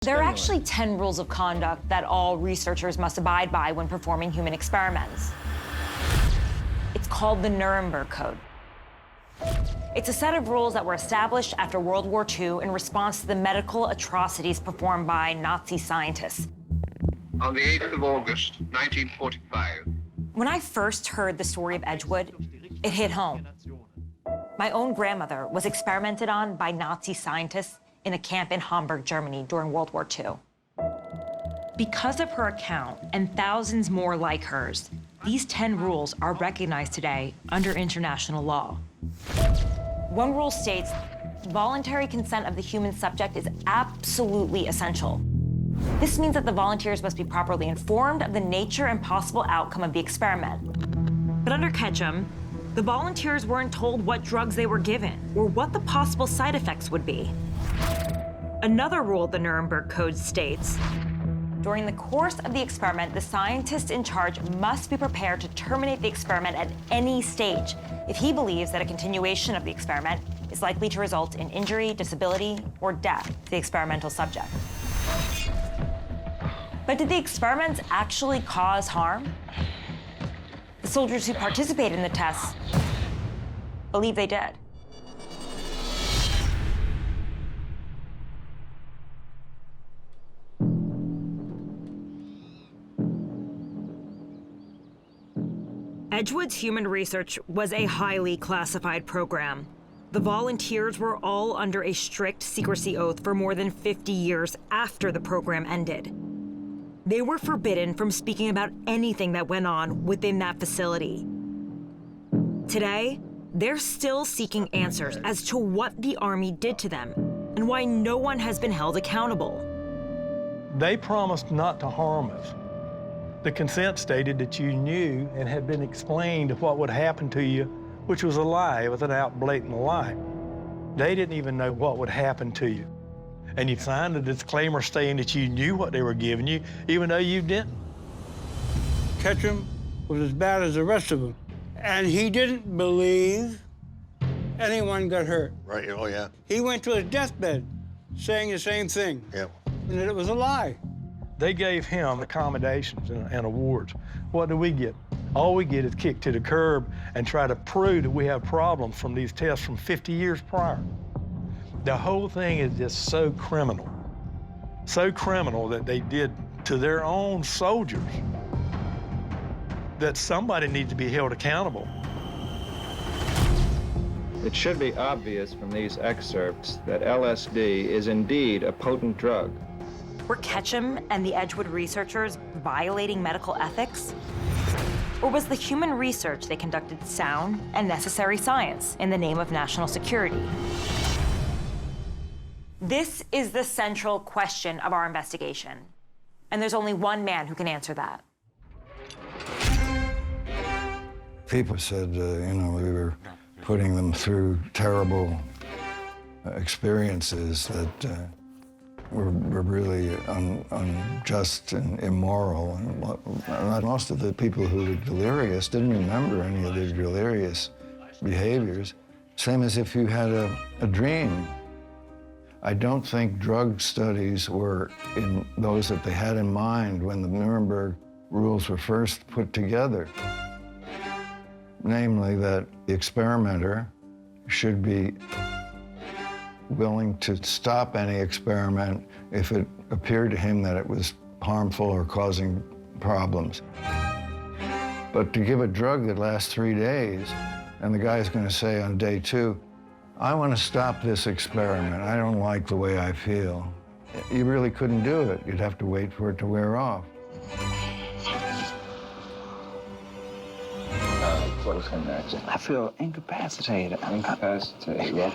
There are actually 10 rules of conduct that all researchers must abide by when performing human experiments. It's called the Nuremberg Code. It's a set of rules that were established after World War II in response to the medical atrocities performed by Nazi scientists. On the 8th of August, 1945. When I first heard the story of Edgewood, it hit home. My own grandmother was experimented on by Nazi scientists in a camp in Hamburg, Germany during World War II. Because of her account and thousands more like hers, these 10 rules are recognized today under international law. One rule states, voluntary consent of the human subject is absolutely essential. This means that the volunteers must be properly informed of the nature and possible outcome of the experiment. But under Ketchum, the volunteers weren't told what drugs they were given or what the possible side effects would be. Another rule of the Nuremberg Code states, during the course of the experiment, the scientist in charge must be prepared to terminate the experiment at any stage if he believes that a continuation of the experiment is likely to result in injury, disability, or death to the experimental subject. But did the experiments actually cause harm? The soldiers who participated in the tests believe they did. Edgewood's human research was a highly classified program. The volunteers were all under a strict secrecy oath for more than 50 years after the program ended. They were forbidden from speaking about anything that went on within that facility. Today, they're still seeking answers as to what the Army did to them and why no one has been held accountable. They promised not to harm us. The consent stated that you knew and had been explained what would happen to you, which was a lie. It was an out blatant lie. They didn't even know what would happen to you. And you signed a disclaimer saying that you knew what they were giving you, even though you didn't. Ketchum was as bad as the rest of them, and he didn't believe anyone got hurt. Right, oh yeah. He went to his deathbed saying the same thing. Yep. And that it was a lie. They gave him accommodations and awards. What do we get? All we get is kicked to the curb and try to prove that we have problems from these tests from 50 years prior. The whole thing is just so criminal that they did to their own soldiers, that somebody needs to be held accountable. It should be obvious from these excerpts that LSD is indeed a potent drug. Were Ketchum and the Edgewood researchers violating medical ethics? Or was the human research they conducted sound and necessary science in the name of national security? This is the central question of our investigation, and there's only one man who can answer that. People said, you know, we were putting them through terrible experiences that were really unjust and immoral. And most of the people who were delirious didn't remember any of their delirious behaviors. Same as if you had a dream. I don't think drug studies were in those that they had in mind when the Nuremberg rules were first put together. Namely, that the experimenter should be willing to stop any experiment if it appeared to him that it was harmful or causing problems. But to give a drug that lasts 3 days, and the guy's going to say on day 2, I want to stop this experiment. I don't like the way I feel. You really couldn't do it. You'd have to wait for it to wear off. Close him next. I feel incapacitated. Incapacitated.